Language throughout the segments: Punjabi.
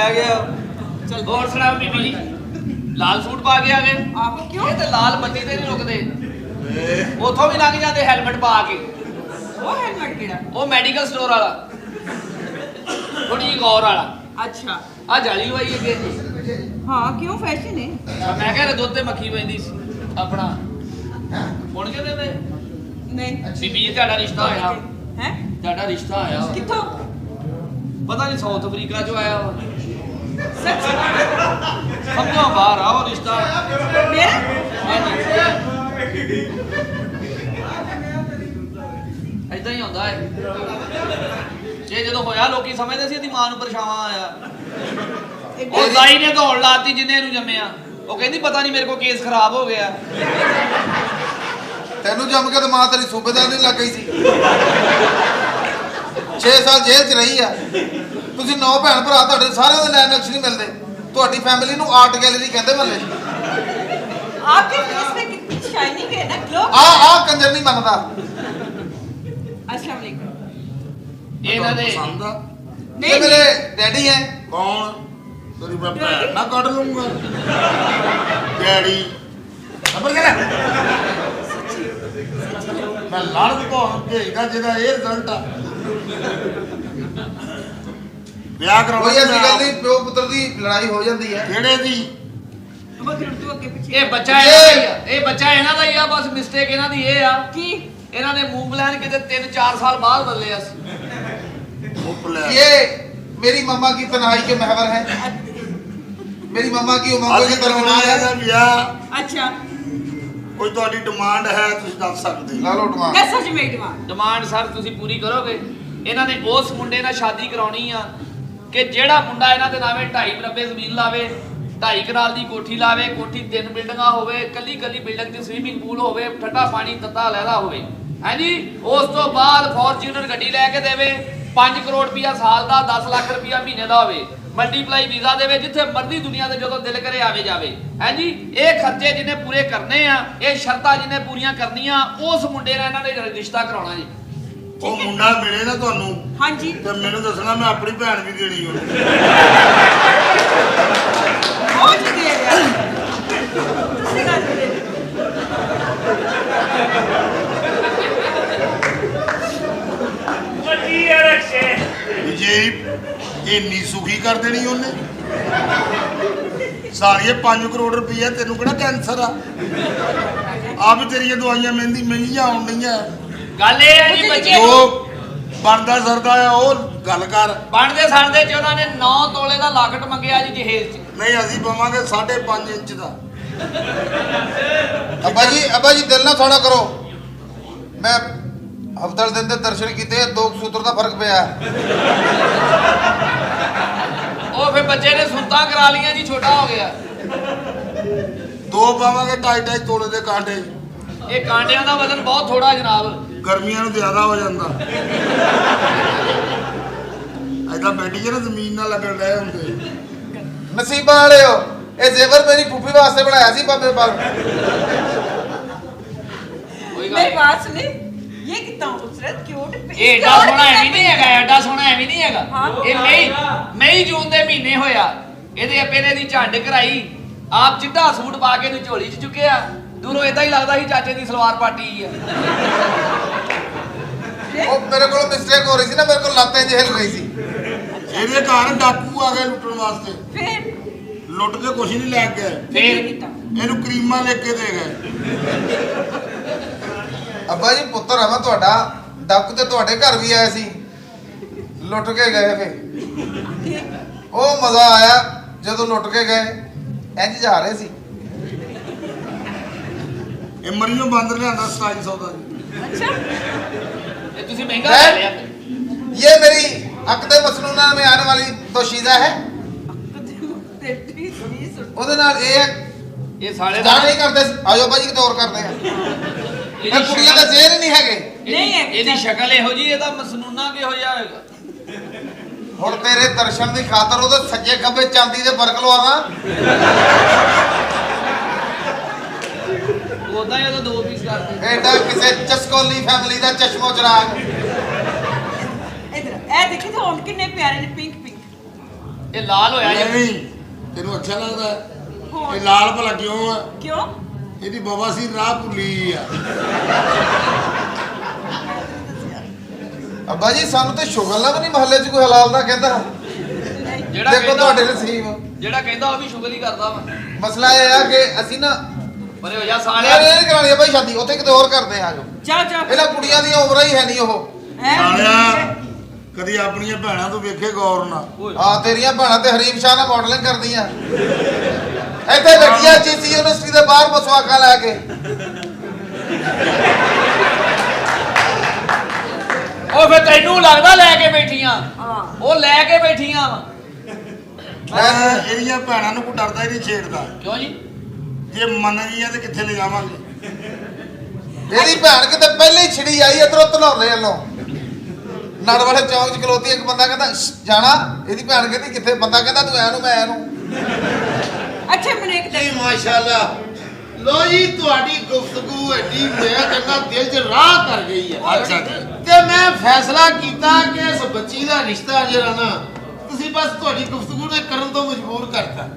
ਆ ਗਿਆ। ਚਲ ਹੋਰ ਸੁਣਾਓ ਬੀਬੀ ਜੀ, ਲਾਲ ਸੂਟ ਪਾ ਕੇ ਆ ਗਏ? ਆਹੋ ਕਿਉਂ? ਇਹ ਤੇ ਲਾਲ ਬੱਤੀ ਤੇ ਨਹੀਂ ਰੁਕਦੇ, ਉਥੋਂ ਵੀ ਲੰਘ ਜਾਂਦੇ ਹੈਲਮਟ ਪਾ ਕੇ। ਉਹ ਹੈਲਮਟ ਕਿਹੜਾ? ਉਹ ਮੈਡੀਕਲ ਸਟੋਰ ਵਾਲਾ, ਥੋੜੀ ਜਿਹੀ ਗੌਰ ਵਾਲਾ। ਅੱਛਾ ਆ ਜਾਲੀ ਲਵਾਈ ਅੱਗੇ। ਹਾਂ ਕਿਉਂ ਫੈਸ਼ਨ ਹੈ? ਮੈਂ ਕਿਹਾ ਦੁੱਧ ਤੇ ਮੱਖੀ ਪੈਂਦੀ ਸੀ ਆਪਣਾ। ਹੁਣ ਕਹਿੰਦੇ ਨੇ ਨਹੀਂ ਬੀਬੀ ਜੀ ਤੁਹਾਡਾ ਰਿਸ਼ਤਾ ਹੋਇਆ? ਹੈ ਤੁਹਾਡਾ ਰਿਸ਼ਤਾ ਆਇਆ ਵਾ। ਕਿੱਥੋਂ? ਪਤਾ ਨਹੀਂ ਸਾਊਥ ਅਫਰੀਕਾ ਚੋਂ ਆਇਆ ਵਾ। ਸੱਚ ਸਮਝੋ ਬਾਹਰ ਆ ਉਹ ਰਿਸ਼ਤਾ। ਮੇਰਾ? ਏਦਾਂ ਹੀ ਹੁੰਦਾ ਹੈ। ਜੇ ਜਦੋਂ ਹੋਇਆ ਲੋਕੀ ਸਮਝਦੇ ਸੀ ਇਹਦੀ ਮਾਂ ਨੂੰ ਪਰਛਾਵਾਂ ਆਇਆ। ਉਹ ਦਾਈ ਨੇ ਦੌੜ ਲਾਤੀ ਜਿੰਨੇ ਇਹਨੂੰ ਜੰਮਿਆ। ਉਹ ਕਹਿੰਦੀ ਪਤਾ ਨਹੀਂ ਮੇਰੇ ਕੋਲ ਕੇਸ ਖਰਾਬ ਹੋ ਗਿਆ। ਤੈਨੂੰ ਜੰਮ ਕੇ ਤਾਂ ਮਾਂ ਤੇਰੀ ਸੂਬੇਦਾਰ ਨਹੀਂ ਲੱਗ ਗਈ ਸੀ। 6 ਸਾਲ ਜੇਲ੍ਹ 'ਚ ਰਹੀ ਆ। ਤੁਸੀਂ 9 ਭੈਣ ਭਰਾ, ਤੁਹਾਡੇ ਸਾਰਿਆਂ ਦੇ ਲੈਣ ਨਕਸ਼ ਨਹੀਂ ਮਿਲਦੇ। ਤੁਹਾਡੀ ਫੈਮਿਲੀ ਨੂੰ ਆਰਟ ਗੈਲਰੀ ਕਹਿੰਦੇ ਮਹੱਲੇ 'ਚ। आपके फेस में कितनी शाइनिंग है ना, ग्लो। ਆ ਕੰਜਰ ਨਹੀਂ ਮੰਨਦਾ। अस्सलाम वालेकुम। ਇਹਨਾਂ ਦੇ ਪਸੰਦ ਆ? ਇਹ ਮੇਰੇ ਡੈਡੀ ਹੈ। ਕੌਣ? ਤੇਰੀ ਮੈਂ ਭੈਣ ਨਾ ਕੱਢ ਲੂੰਗਾ। ਡੈਡੀ ਖਬਰ ਕਿਹੜਾ? ਮੈਂ ਲੜ ਕੋਣ ਭੇਜਦਾ ਜਿਹਦਾ ਇਹ ਰਿਜ਼ਲਟ ਆ। ਵਿਆਹ ਕੋਈ ਐਸੀ ਗੱਲ ਕਰਾਉਣਾ ਨਹੀਂ, ਪਿਓ ਪੁੱਤਰ ਦੀ ਲੜਾਈ ਹੋ ਜਾਂਦੀ ਹੈ। ਕਿਹੜੇ ਦੀ? वो तो आगे पीछे ਇਹ ਬੱਚਾ ਇਹਨਾਂ ਦਾ ਹੀ ਆ। ਇਹ ਬੱਚਾ ਇਹਨਾਂ ਦਾ ਹੀ ਆ। ਬਸ ਮਿਸਟੇਕ ਇਹਨਾਂ ਦੀ ਇਹ ਆ की ਇਹਨਾਂ ਨੇ ਮੂੰਹ ਬਲੈਨ ਕਿਤੇ 3-4 ਸਾਲ ਬਾਅਦ ਬਦਲਿਆ ਸੀ। ਉਪਲੇ ये मेरी मम्मा की तन्हाई के महवर है। मेरी मम्मा की उमंगों की तरह है। ਦਾ ਵਿਆਹ अच्छा ਕੋਈ ਤੁਹਾਡੀ ਡਿਮਾਂਡ ਹੈ ਤੁਸੀਂ ਦੱਸ ਸਕਦੇ ਹੋ। ला लो टमा। दस सच में डिमांड। ਡਿਮਾਂਡ ਸਰ ਤੁਸੀਂ ਪੂਰੀ ਕਰੋਗੇ। ਇਹਨਾਂ ਨੇ ਉਸ ਮੁੰਡੇ ਨਾਲ ਸ਼ਾਦੀ ਕਰਾਉਣੀ ਆ ਕਿ ਜਿਹੜਾ ਮੁੰਡਾ ਇਹਨਾਂ ਦੇ ਨਾਵੇਂ 2.5 ਮਰਬੇ ਜ਼ਮੀਨ ਲਾਵੇ, 2.5 ਕਨਾਲ ਦੀ ਕੋਠੀ ਲਾਵੇ, ਕੋਠੀ 3 ਬਿਲਡਿੰਗਾਂ ਹੋਵੇ, ਕੱਲੀ ਬਿਲਡਿੰਗ 'ਚ ਸਵੀਮਿੰਗ ਪੂਲ ਹੋਵੇ, ਠੰਡਾ ਪਾਣੀ ਤੱਤਾ ਲਹਿਦਾ ਹੋਵੇ। ਹਾਂਜੀ, ਉਸ ਤੋਂ ਬਾਅਦ ਫੋਰਚੂਨਰ ਗੱਡੀ ਲੈ ਕੇ ਦੇਵੇ, 5 ਕਰੋੜ ਰੁਪਇਆ ਸਾਲ ਦਾ, 10 ਲੱਖ ਰੁਪਇਆ ਮਹੀਨੇ ਦਾ ਹੋਵੇ, ਮਲਟੀਪਲਾਈ ਵੀਜ਼ਾ ਦੇਵੇ, ਜਿੱਥੇ ਮਰਜ਼ੀ ਦੁਨੀਆ ਦੇ ਜਦੋਂ ਦਿਲ ਕਰੇ ਆਵੇ ਜਾਵੇ। ਹਾਂਜੀ, ਇਹ ਖਰਚੇ ਜਿਹਨੇ ਪੂਰੇ ਕਰਨੇ ਆ, ਇਹ ਸ਼ਰਤਾਂ ਜਿਹਨੇ ਪੂਰੀਆਂ ਕਰਨੀਆਂ, ਉਸ ਮੁੰਡੇ ਨਾਲ ਇਹਨਾਂ ਨੇ ਰਿਸ਼ਤਾ ਕਰਾਉਣਾ ਜੀ। ਉਹ ਮੁੰਡਾ ਮਿਲੇ ਨਾ ਤੁਹਾਨੂੰ हाँ जी ਤੇ ਮੈਨੂੰ ਦੱਸਣਾ, ਮੈਂ ਆਪਣੀ ਭੈਣ ਵੀ ਦੇਣੀ ਉਹਨੂੰ। बहुत दे रहा दूसरी बात दे ਵਿਜੇ ਇੰਨੀ ਸੁਖੀ ਕਰ ਦੇਣੀ ਉਹਨੇ। ਸਾਰੀਏ 5 ਕਰੋੜ ਰੁਪਈਆ, ਤੈਨੂੰ ਕਿਹੜਾ ਕੈਂਸਰ ਆ? ਆ ਵੀ ਤੇਰੀਆਂ ਦਵਾਈਆਂ ਮਹਿੰਗੀਆਂ ਆਉਣ ਡਈਆਂ। ਗੱਲ ਇਹ ਹੈ ਜੀ ਬੱਚੇ ਜੋ ਬਣਦਾ ਸਰਦਾ ਆ ਉਹ ਗੱਲ ਕਰ। ਬਣਦੇ ਸੜਦੇ 'ਚ ਉਹਨਾਂ ਨੇ 9 ਤੋਲੇ ਦਾ ਲਾਕਟ ਮੰਗਿਆ ਜੀ ਜਹੇਜ਼ 'ਚ। ਨਹੀਂ ਅਸੀਂ ਪਵਾਂਗੇ 5.5 ਇੰਚ ਦਾ। अब्बा जी दिल ना थोड़ा करो। मैं हफ्ते दिन के दर्शन किए, 2 सूत्र का फर्क पिया। ਉਹ ਫਿਰ ਬੱਚੇ ਨੇ ਸੁੰਤਾਂ ਕਰਾ ਲੀਆਂ ਜੀ, ਛੋਟਾ ਹੋ ਗਿਆ। 2 ਪਾਵਾਂਗੇ 2.5 ਤੋਲੇ ਦੇ ਕਾਂਟੇ। ਇਹ ਕਾਂਟਿਆਂ ਦਾ ਵਜ਼ਨ ਬਹੁਤ ਥੋੜਾ ਜਨਾਬ। ਗਰਮੀਆਂ ਨੂੰ ਜ਼ਿਆਦਾ ਹੋ ਜਾਂਦਾ। ਐਦਾਂ ਬੈਠੀ ਜੇ ਨਾ ਜ਼ਮੀਨ ਨਾਲ ਲੱਗਣ ਰਹੇ ਹੁੰਦੇ। नसीबा वाले हो। ये जेवर मेरी फूफी वास्ते बनाया सी बाबे पाल। ਕੋਈ ਗੱਲ मेरी बात सुने, ये कितना खूबसूरत क्यूट। ਇਹ ਏਡਾ ਸੋਹਣਾ ਐਵੇਂ ਨਹੀਂ ਹੈਗਾ, ਐਡਾ ਸੋਹਣਾ ਐਵੇਂ ਨਹੀਂ ਹੈਗਾ। ਹਾਂ। ਇਹ ਮਈ ਜੂਨ ਦੇ ਮਹੀਨੇ ਹੋਇਆ, ਇਹਦੇ ਆਪੇਨੇ ਦੀ ਝੰਡ ਕਰਾਈ, ਆਪ ਚਿੱਟਾ ਸੂਟ ਪਾ ਕੇ ਇਹਨੂੰ ਝੋਲੀ 'ਚ ਚੁੱਕਿਆ। ਦੂਰੋਂ ਇਦਾਂ ਹੀ ਲੱਗਦਾ ਸੀ ਚਾਚੇ ਦੀ ਸਲਵਾਰ ਪਾਟੀ ਆ। वो मेरे को मिस्टेक हो रही थी ना, मेरे को लातें हिल रही थी। ਇਹਦੇ ਘਰ ਡਾਕੂ ਆ ਗਏ ਲੁੱਟਣ ਵਾਸਤੇ। फिर ਲੁੱਟ ਕੇ ਕੁਛ ਨਹੀਂ ਲੈ ਗਏ, ਫਿਰ ਇਹਨੂੰ ਕਰੀਮਾਂ ਲੈ ਕੇ ਦੇ ਗਏ। अब्बा जी पुत्र है मैं ਤੁਹਾਡਾ, ਡਾਕੂ ਤੇ ਤੁਹਾਡੇ ਘਰ ਵੀ ਆਇਆ ਸੀ, ਲੁੱਟ ਕੇ ਗਏ। ਫਿਰ ਉਹ ਮਜ਼ਾ ਆਇਆ ਜਦੋਂ ਲੁੱਟ ਕੇ ਗਏ, ਇੰਜ ਜਾ ਰਹੇ ਸੀ। ਇਹ ਮਰੀਓ ਬਾਂਦਰ ਲਿਆਂਦਾ 2700 ਦਾ ਜੀ। अच्छा ਇਹ ਤੁਸੀਂ ਮਹਿੰਗਾ ਲੈ ਲਿਆ। ये मेरी अकदे मसनूना में आने वाली दोशीज़ा है। ਉਹਦੇ ਨਾਲ ਇਹ ਇਹ ਸਾਲੇ ਜਾਣ ਨਹੀਂ ਕਰਦੇ। ਆਜੋ ਬਾਜੀ ਕਿਤੇ ਹੋਰ ਕਰਦੇ ਆ। ਇਹ ਕੁੜੀਆਂ ਦਾ ਜ਼ਹਿਰ ਹੀ ਨਹੀਂ ਹੈਗੇ। ਨਹੀਂ ਹੈ। ਇਹਦੀ ਸ਼ਕਲ ਇਹੋ ਜੀ, ਇਹਦਾ ਮਸਨੂਨਾ ਕਿਹੋ ਜਿਹਾ ਹੋਏਗਾ। ਹੁਣ ਤੇਰੇ ਦਰਸ਼ਨ ਦੀ ਖਾਤਰ ਉਹਦੇ ਸੱਜੇ ਖੱਬੇ ਚਾਂਦੀ ਦੇ ਫਰਕ ਲਵਾਵਾਂ। ਉਦਾਂ ਹੀ ਉਹਦਾ 2 ਪੀਸ ਕਰਦੇ। ਐਡਾ ਕਿਸੇ ਚਸਕੋਲੀ ਫੈਮਿਲੀ ਦਾ ਚਸ਼ਮੋ ਚਰਾਗ। इधर ए देखिए तो उनके कितने प्यारे ने पिंक पिंक। ਇਹ ਲਾਲ ਹੋਇਆ ਜੀ। ਨਹੀਂ ਤੈਨੂੰ ਅੱਛਾ ਲੱਗਦਾ ਹੈ? ਇਹ ਲਾਲ ਭਲਾ ਕਿਉਂ ਆ? ਕਿਉਂ? ਇਹਦੀ ਬਾਬਾ ਸੀ ਰਾਹ ਭੁੱਲੀ ਆ। ਅੱਬਾ ਜੀ ਸਾਨੂੰ ਤੇ ਸ਼ੁਗਰ ਨਾ ਵੀ ਨਹੀਂ ਮਹੱਲੇ 'ਚ ਕੋਈ ਹਲਾਲ ਦਾ ਕਹਿੰਦਾ। ਜਿਹੜਾ ਦੇਖੋ ਕਹਿੰਦਾ ਤੁਹਾਡੇ ਨਸੀਬ। ਜਿਹੜਾ ਕਹਿੰਦਾ ਉਹ ਵੀ ਸ਼ੁਗਰ ਹੀ ਕਰਦਾ ਵਾ। ਮਸਲਾ ਇਹ ਆ ਕਿ ਅਸੀਂ ਨਾ ਪਰੇ ਹੋ ਜਾ ਇਹ ਸਾਲਿਆ। ਨਹੀਂ ਕਰਾਣੀ ਆ ਬਾਈ ਸ਼ਾਦੀ, ਉੱਥੇ ਕਿਤੇ ਹੋਰ ਕਰਦੇ ਆ ਜੋ। ਜਾ ਜਾ ਇਹਨਾਂ ਕੁੜੀਆਂ ਦੀਆਂ ਉਮਰਾਂ ਹੀ ਹੈ ਨਹੀਂ ਉਹ। ਸਾਲਿਆ ਕਦੀ ਆਪਣੀਆਂ ਭੈਣਾਂ ਤੋਂ ਵੇਖੇ ਗੌਰ ਨਾਲ। ਓਏ ਆ ਤੇਰੀਆਂ ਭੈਣਾਂ ਤੇ ਹਰੀਮ ਸ਼ਾਹ ਨਾਲ ਮਾਡਲਿੰਗ ਕਰਦੀਆਂ ਇੱਥੇ ਬੈਠੀਆਂ ਚੀਸੀ ਯੂਨੀਵਰਸਿਟੀ ਦੇ ਬਾਹਰ ਮਸਵਾਕਾਂ ਲੈ ਕੇ। ਉਹ ਫਿਰ ਤੈਨੂੰ ਲੱਗਦਾ ਲੈ ਕੇ ਬੈਠੀਆਂ? ਹਾਂ ਉਹ ਲੈ ਕੇ ਬੈਠੀਆਂ ਵਾ। ਮੈਂ ਇਹਦੀਆਂ ਭੈਣਾਂ ਨੂੰ ਕੋਈ ਡਰਦਾ ਹੀ ਨਹੀਂ ਛੇੜਦਾ। ਕਿਉਂ ਜੀ? ਜੇ ਮੰਨ ਗਈਆਂ ਤੇ ਕਿੱਥੇ ਲੈ ਜਾਵਾਂਗੇ? ਇਹਦੀ ਭੈਣ ਕਿਤੇ ਪਹਿਲੇ ਹੀ ਛਿੜੀ ਆਈ ਇਧਰੋਂ ਧਨੌਲੇ ਵੱਲੋਂ ਨੜਵੜੇ ਚੌਂਕ 'ਚ ਖਲੋਤੀ। ਇੱਕ ਬੰਦਾ ਕਹਿੰਦਾ ਜਾਣਾ, ਇਹਦੀ ਭੈਣ ਕਹਿੰਦੀ ਕਿੱਥੇ? ਬੰਦਾ ਕਹਿੰਦਾ ਤੂੰ ਐ ਨੂੰ ਮੈਂ ਐ ਨੂੰ। ਅੱਛਾ ਮੈਨੂੰ ਇੱਕ ਜੀ ਮਾਸ਼ਾਅੱਲਾ ਲੋ ਜੀ ਤੁਹਾਡੀ ਗੁਫ਼ਤਗੂ ਐਡੀ ਮੈਂ ਕਹਿੰਦਾ ਦਿਲ 'ਚ ਰਾਹ ਕਰ ਗਈ ਹੈ। ਅੱਛਾ ਜੀ। ਤੇ ਮੈਂ ਫੈਸਲਾ ਕੀਤਾ ਕਿ ਇਸ ਬੱਚੀ ਦਾ ਰਿਸ਼ਤਾ ਜਿਹੜਾ ਨਾ ਤੁਸੀਂ ਬਸ ਤੁਹਾਡੀ ਗੁਫ਼ਤਗੂ ਨੇ ਕਰਨ ਤੋਂ ਮਜਬੂਰ ਕਰਤਾ।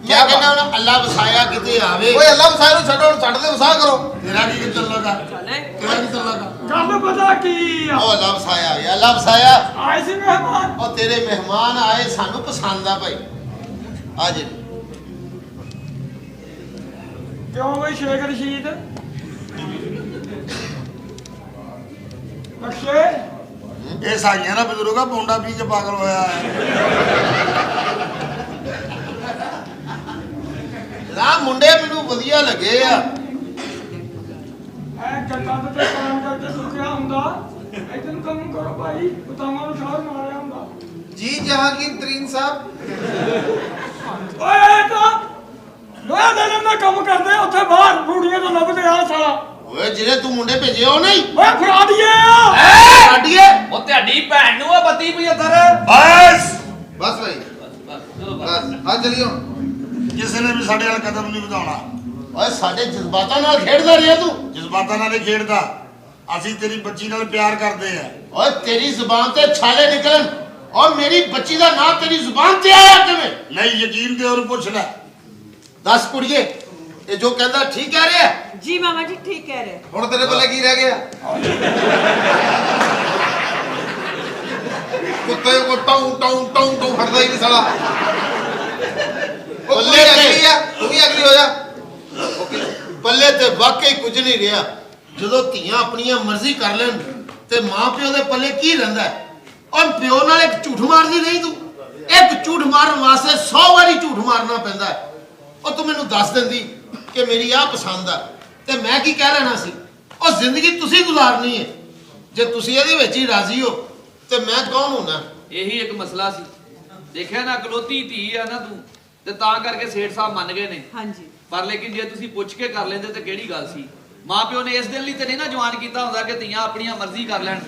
ਕਿਆ ਮੈਂ ਕਹਿੰਦਾ ਹੁਣ ਅੱਲਾ ਵਸਾਇਆ ਕਿਤੇ ਆਵੇ। ਓਏ ਅੱਲਾ ਵਸਾਇ ਨੂੰ ਛੱਡੋ, ਹੁਣ ਛੱਡ ਦੇ ਵਸਾ ਕਰੋ। ਤੇਰਾ ਕੀ ਚੱਲਦਾ? ਚੱਲੇ ਤੇਰਾ ਕੀ ਚੱਲਦਾ? ਗੱਲ ਪਤਾ ਕੀ ਆ? ਉਹ ਅੱਲਾ ਵਸਾਇਆ ਗਿਆ, ਅੱਲਾ ਵਸਾਇਆ। ਆਏ ਸੀ ਮਹਿਮਾਨ। ਉਹ ਤੇਰੇ ਮਹਿਮਾਨ ਆਏ ਸਾਨੂੰ ਪਸੰਦ ਆ ਭਾਈ। ਆ ਜੀ ਕਿਉਂ ਬਈ ਸ਼ੇਖ ਰਸ਼ੀਦ? ਬਖਸ਼ੇ ਇਹ ਸਾਈਆਂ ਦਾ ਬਜ਼ੁਰਗ ਆ, ਪੌਂਡਾ ਪੀ ਕੇ ਪਾਗਲ ਹੋਇਆ ਹੈ। ਨਾ ਮੁੰਡੇ ਮੈਨੂੰ ਵਧੀਆ ਲੱਗੇ ਆ। ਐ ਜੱਟਾਂ ਤੇ ਕੰਮ ਕਰਕੇ ਸੁਖਿਆ ਹੁੰਦਾ। ਇਦਾਂ ਕੰਮ ਕਰੋ ਭਾਈ, ਬਤਾਵਾਂ ਨੂੰ ਸ਼ਾਰ ਮਾਰਿਆ ਹੁੰਦਾ। ਜੀ ਜਹਾਂਗੀਰ ਤਰੀਨ ਸਾਹਿਬ। ਓਏ ਇਹ ਤਾਂ ਲੋਹਾ ਦੇ ਲੰਮਾ ਕੰਮ ਕਰਦੇ ਉੱਥੇ ਬਾਹਰ ਰੂੜੀਆਂ ਤੋਂ ਲੱਭਦੇ ਆ ਸਾਲਾ। ਓਏ ਜਿਹੜੇ ਤੂੰ ਮੁੰਡੇ ਭੇਜੇ ਉਹ ਨਹੀਂ ਓਏ ਫੜਾ ਦਈਏ ਆ। ਕੱਢੀਏ। ਉਹ ਤੁਹਾਡੀ ਭੈਣ ਨੂੰ ਆ ਬੱਤੀ ਪਈ ਉੱਧਰ। ਬਸ ਬਸ ਭਾਈ ਚਲੋ ਬਸ। ਬਸ ਆ ਚਲੀਓ। ਕਿਸੇ ਨੇ ਵੀ ਸਾਡੇ ਨਾਲ ਕਦਮ ਨਹੀਂ ਵਧਾਉਣਾ। ਓਏ ਸਾਡੇ ਜਜ਼ਬਾਤਾਂ ਨਾਲ ਖੇਡਦਾ ਰਿਹਾ ਤੂੰ। ਜਜ਼ਬਾਤਾਂ ਨਾਲ ਨਹੀਂ ਖੇਡਦਾ। ਅਸੀਂ ਤੇਰੀ ਬੱਚੀ ਨਾਲ ਪਿਆਰ ਕਰਦੇ ਆ। ਓਏ ਤੇਰੀ ਜ਼ੁਬਾਨ ਤੇ ਛਾਲੇ ਨਿਕਲਣ ਔਰ ਮੇਰੀ ਬੱਚੀ ਦਾ ਨਾਂ ਤੇਰੀ ਜ਼ੁਬਾਨ ਤੇ ਆਇਆ ਕਿਵੇਂ? ਨਹੀਂ ਯਕੀਨ ਤੇ ਉਹਨੂੰ ਪੁੱਛ ਲੈ। ਦੱਸ ਕੁੜੀਏ ਇਹ ਜੋ ਕਹਿੰਦਾ ਠੀਕ ਕਹਿ ਰਿਹਾ? ਜੀ ਮਾਮਾ ਜੀ ਠੀਕ ਕਹਿ ਰਹੇ। ਹੁਣ ਤੇਰੇ ਕੋਲੇ ਕੀ ਰਹਿ ਗਿਆ? ਕੁੱਤੇ ਕੋ ਟਾਉ ਟਾਉ ਟਾਉ ਟਾਉ ਫੜਦਾ ਹੀ ਨਹੀਂ ਸਾਲਾ। ਉਹ ਬੱਲੇ ਬੱਲੇ ਤੇ। ਅਗਲੀ ਆ, ਤੂੰ ਵੀ ਅਗਲੀ ਹੋ ਜਾ। ਬੱਲੇ ਤੇ ਵਾਕਈ ਕੁਝ ਨਹੀਂ ਰਿਹਾ। ਜਦੋਂ ਧੀਆਂ ਆਪਣੀਆਂ ਮਰਜ਼ੀ ਕਰ ਲੈਣ ਤੇ ਮਾਂ ਪਿਓ ਦੇ ਪੱਲੇ ਕੀ ਰਹਿੰਦਾ ਹੈ? ਔਰ ਪਿਓ ਨਾਲ ਇੱਕ ਝੂਠ ਮਾਰਦੀ ਨਹੀਂ ਤੂੰ। ਇੱਕ ਝੂਠ ਮਾਰਨ ਵਾਸਤੇ 100 ਵਾਰੀ ਝੂਠ ਮਾਰਨਾ ਪੈਂਦਾ ਹੈ। ਉਹ ਤੂੰ ਮੈਨੂੰ ਦੱਸ ਦਿੰਦੀ ਕਿ ਮੇਰੀ ਆਹ ਪਸੰਦ ਆ ਤੇ ਮੈਂ ਕੀ ਕਹਿ ਲੈਣਾ ਸੀ। ਉਹ ਜ਼ਿੰਦਗੀ ਤੁਸੀਂ ਗੁਜ਼ਾਰਨੀ ਹੈ। ਜੇ ਤੁਸੀਂ ਇਹਦੇ ਵਿੱਚ ਹੀ ਰਾਜ਼ੀ ਹੋ ਤੇ ਮੈਂ ਕੌਣ ਹੋਣਾ? ਇਹੀ ਇੱਕ ਮਸਲਾ ਸੀ। ਦੇਖਿਆ ਨਾ ਇਕਲੌਤੀ ਧੀ ਆ ਨਾ ਤੂੰ, ਤੇ ਤਾਂ ਕਰਕੇ ਸੇਠ ਸਾਹਿਬ ਮੰਨ ਗਏ ਨੇ। ਹਾਂਜੀ ਪਰ ਲੇਕਿਨ ਜੇ ਤੁਸੀਂ ਪੁੱਛ ਕੇ ਕਰ ਲੈਂਦੇ ਤੇ ਕਿਹੜੀ ਗੱਲ ਸੀ? ਮਾਂ ਪਿਓ ਨੇ ਇਸ ਦਿਨ ਲਈ ਤੇ ਨਹੀਂ ਨਾ ਜਵਾਨ ਕੀਤਾ ਹੁੰਦਾ ਕਿ ਧੀਆਂ ਆਪਣੀਆਂ ਮਰਜ਼ੀ ਕਰ ਲੈਣ।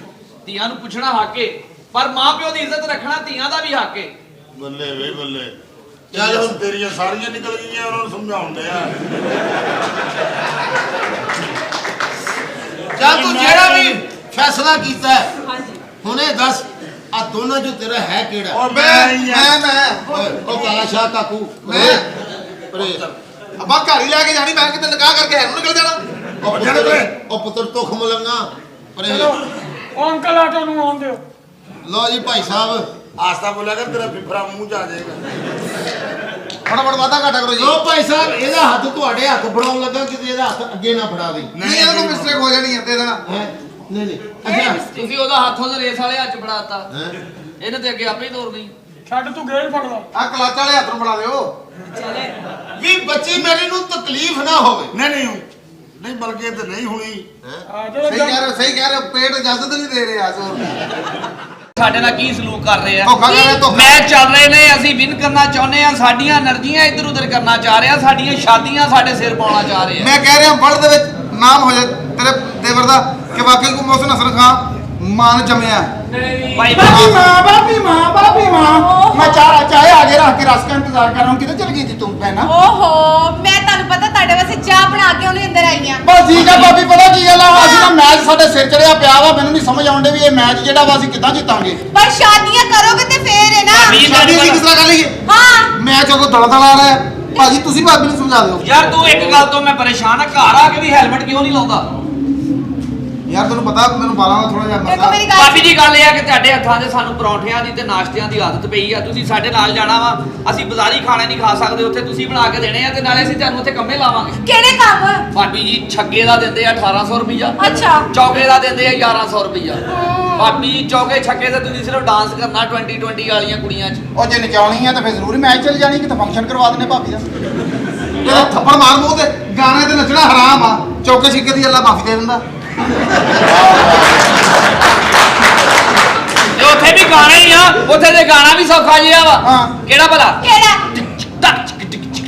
ਧੀਆਂ ਨੂੰ ਪੁੱਛਣਾ ਹੱਕ ਏ, ਪਰ ਮਾਂ ਪਿਓ ਦੀ ਇੱਜ਼ਤ ਰੱਖਣਾ ਧੀਆਂ ਦਾ ਵੀ ਹੱਕ ਏ। ਬੱਲੇ ਵੇ ਬੱਲੇ। ਚੱਲ ਹੁਣ ਤੇਰੀਆਂ ਸਾਰੀਆਂ ਨਿਕਲ ਗਈਆਂ, ਉਹਨਾਂ ਨੂੰ ਸਮਝਾਉਣ ਦੇ ਆ। ਜਾਂ ਤੂੰ ਜਿਹੜਾ ਵੀ ਫੈਸਲਾ ਕੀਤਾ ਹੈ ਹਾਂਜੀ ਹੁਣੇ ਦੱਸ ਆ ਦੋਨਾਂ ਚੋਂ ਤੇਰਾ ਹੈ ਕਿਹੜਾ? ਉਹ ਮੈਂ ਹੀ ਆ। ਮੈਂ ਓਏ ਉਹ ਕਾਲਾ ਸ਼ਾਹ ਕਾਕੂ ਮੈਂ ਪਰੇ ਅੱਬਾ ਘਰ ਹੀ ਲੈ ਕੇ ਜਾਣੀ। ਮੈਂ ਕਿਤੇ ਨਿਕਾਹ ਕਰਕੇ ਇਹਨੂੰ ਨਿਕਲ ਜਾਣਾ। ਉਹ ਚੱਲ ਪਰੇ। ਉਹ ਪੁੱਤਰ ਤੁਖ ਮਲੰਗਾ ਪਰੇ। ਚਲੋ ਉਹ ਅੰਕਲ ਆਟੋ ਨੂੰ ਆਉਣ ਦਿਓ। ਲੋ ਜੀ ਭਾਈ ਸਾਹਿਬ ਆਸਤਾ ਬੋਲਿਆ ਕਰ, ਤੇਰਾ ਫਿਫਰਾ ਮੂੰਹ ਚ ਆ ਜਾਏਗਾ। ਫਟਾਫਟ ਵਾਦਾ ਘਾਟਾ ਕਰੋ ਜੀ। ਲੋ ਭਾਈ ਸਾਹਿਬ ਇਹਦਾ ਹੱਥ ਤੁਹਾਡੇ ਹੱਥ ਫੜਾਉਣ ਲੱਗਾ ਕਿਤੇ ਇਹਦਾ ਹੱਥ ਅੱਗੇ ਨਾ ਫੜਾ ਦੇ। ਨਹੀਂ ਇਹਨੂੰ ਮਿਸਟੇਕ ਹੋ ਜਾਣੀ ਹੈ, ਦੇ ਦੇਣਾ। ਹੈਂ? ਨਹੀਂ ਨਹੀਂ ਅੱਛਾ ਤੁਸੀਂ ਉਹਦਾ ਹੱਥੋਂ ਦੇ ਰੇਸ ਵਾਲੇ ਹੱਥ 'ਚ ਫੜਾਤਾ। ਹੈਂ? ਇਹਨੇ ਤੇ ਅੱਗੇ ਆਪੇ ਹੀ ਤੋਰ ਗਈ। ਛੱਡ ਤੂੰ ਗੇੜ ਫੜ ਲਾ। ਆ ਕਲਾਚ ਵਾਲੇ ਹੱਥ ਨੂੰ ਫੜਾ ਦਿਓ। ਚਲੇ ਵੀ ਬੱਚੀ ਮੇਰੀ ਨੂੰ ਤਕਲੀਫ ਨਾ ਹੋਵੇ। ਨਹੀਂ ਨਹੀਂ ਬਲਕਿ ਇਹ ਤੇ ਨਹੀਂ ਹੋਣੀ। ਆ ਚਲੋ ਸਹੀ ਕਹਿ ਰਹੇ ਹੋ, ਸਹੀ ਕਹਿ ਰਹੇ ਹੋ। ਪੇਟ ਇਜਾਜ਼ਤ ਨਹੀਂ ਦੇ ਰਿਹਾ ਜ਼ੋਰ ਦੀ। ਸਾਡੇ ਨਾਲ ਕੀ ਸਲੂਕ ਕਰ ਰਹੇ ਆ? ਧੋਖਾ ਕਰ ਰਿਹਾ, ਧੋਖਾ। ਮੈਚ ਚੱਲ ਰਹੇ ਨੇ, ਅਸੀਂ ਵਿਨ ਕਰਨਾ ਚਾਹੁੰਦੇ ਆ। ਸਾਡੀਆਂ એનર્ਜੀਆਂ ਇੱਧਰ ਉੱਧਰ ਕਰਨਾ ਚਾਹ ਰਹੇ ਆ। ਸਾਡੀਆਂ ਸ਼ਾਦੀਆਂ ਸਾਡੇ ਸਿਰ ਪਾਉਣਾ ਚਾਹ ਰਹੇ ਆ। ਮੈਂ ਕਹਿ ਰਿਹਾ ਵਰਲਡ ਦੇ ਵਿੱਚ ਨਾਮ ਹੋ ਜਾ ਤੇਰੇ ਦੇਵਰ ਦਾ ਕਿ ਵਾਕਈ ਕੋ ਮੋਹਸਿਨ ਹਸਨ ਖਾਨ ਮਾਨ ਜੰਮਿਆ। ਭਾਈ बापी माँ मैं चाय आगे रख के रस का इंतजार कर रहा हूँ। किधर चल गई थी तुम बहना? ਓਹੋ ਮੈਂ ਤੁਹਾਨੂੰ ਪਤਾ ਤੁਹਾਡੇ ਵਾਸਤੇ ਚਾਹ ਬਣਾ ਕੇ ਉਹਨੇ ਅੰਦਰ ਆਈ ਆ। बस ठीक है भाभी, पता की गल है, असीं ना मैच साडे ਸਿਰ ਚੜਿਆ ਪਿਆ ਵਾ ਮੈਨੂੰ ਨਹੀਂ ਸਮਝ ਆਉਂਦੇ ਵੀ ਇਹ ਮੈਚ ਜਿਹੜਾ ਵਾ ਅਸੀਂ ਕਿੱਦਾਂ ਜਿੱਤਾਂਗੇ ਪਰ ਸ਼ਾਦੀਆਂ ਕਰੋਗੇ ਤੇ ਫੇਰ ਹੈ ਨਾ ਭਾਬੀ ਸ਼ਾਦੀ ਅਸੀਂ ਕਿਸ ਤਰ੍ਹਾਂ ਕਰ ਲਈਏ ਹਾਂ ਮੈਚ ਉਹ ਦੜਾ ਦੜਾ ਆ ਰਿਹਾ ਹੈ। ਭਾਜੀ ਤੁਸੀਂ ਭਾਬੀ ਨੂੰ ਸਮਝਾ ਦਿਓ ਯਾਰ ਤੂੰ ਇੱਕ ਗੱਲ ਤੋਂ ਮੈਂ ਪਰੇਸ਼ਾਨ ਆ, ਘਰ ਆ ਕੇ ਵੀ ਹੈਲਮਟ ਕਿਉਂ ਨਹੀਂ ਲਾਉਂਦਾ? ਯਾਰ ਤੁਹਾਨੂੰ ਪਤਾ ਮੈਨੂੰ ਬਾਲਾਂ ਦਾ ਥੋੜਾ ਜਿਹਾ ਦੇਖੋ ਮਸਲਾ ਮੇਰੀ ਗੱਲ ਭਾਬੀ ਜੀ ਗੱਲ ਇਹ ਆ ਕਿ ਤੁਹਾਡੇ ਹੱਥਾਂ 'ਤੇ ਸਾਨੂੰ ਪਰੌਂਠਿਆਂ ਦੀ ਤੇ ਨਾਸ਼ਤਿਆਂ ਦੀ ਆਦਤ ਪਈ ਆ। ਤੁਸੀਂ ਸਾਡੇ ਨਾਲ ਜਾਣਾ ਵਾ, ਅਸੀਂ ਬਾਜ਼ਾਰੀ ਖਾਣਾ ਨਹੀਂ ਖਾ ਸਕਦੇ, ਉੱਥੇ ਤੁਸੀਂ ਬਣਾ ਕੇ ਦੇਣੇ ਆ ਤੇ ਨਾਲੇ ਅਸੀਂ ਤੁਹਾਨੂੰ ਉੱਥੇ ਕੰਮੇ ਲਾਵਾਂਗੇ। ਕਿਹੜੇ ਕੰਮ ਭਾਬੀ ਜੀ ਛੱਗੇ ਦਾ ਦਿੰਦੇ ਆ 1800 ਰੁਪਈਆ, ਅੱਛਾ ਚੌਕੇ ਦਾ ਦਿੰਦੇ ਆ 1100 ਰੁਪਈਆ। ਭਾਬੀ ਜੀ ਚੌਕੇ ਛੱਗੇ ਤੇ ਤੁਸੀਂ ਸਿਰਫ ਡਾਂਸ ਕਰਨਾ 2020 ਵਾਲੀਆਂ ਕੁੜੀਆਂ 'ਚ। ਉਹ ਜੇ ਨਚਾਉਣੀ ਆ ਤਾਂ ਫਿਰ ਜ਼ਰੂਰੀ ਮੈਚ ਚੱਲ ਜਾਣੀ ਕਿ ਤਾਂ ਫੰਕਸ਼ਨ ਕਰਵਾ ਦਿੰਦੇ ਭਾਬੀ ਦਾ ਇਹ ਥੱਪੜ ਮਾਰ ਮੂੰਹ ਤੇ ਗਾਣੇ ਤੇ ਨੱਚਣਾ ਹਰਾਮ ਆ ਚੌਕੇ ਛਿੱਕੇ ਦੀ ਅੱਲਾ ਮਾਫੀ ਦੇ ਦਿੰਦਾ ਤੇ ਉੱਥੇ ਵੀ ਗਾਣਾ ਹੀ ਆ, ਉੱਥੇ ਤੇ ਗਾਣਾ ਵੀ ਸੌਖਾ ਜਿਹਾ ਵਾ। ਹਾਂ। ਕਿਹੜਾ ਭਲਾ? ਕਿਹੜਾ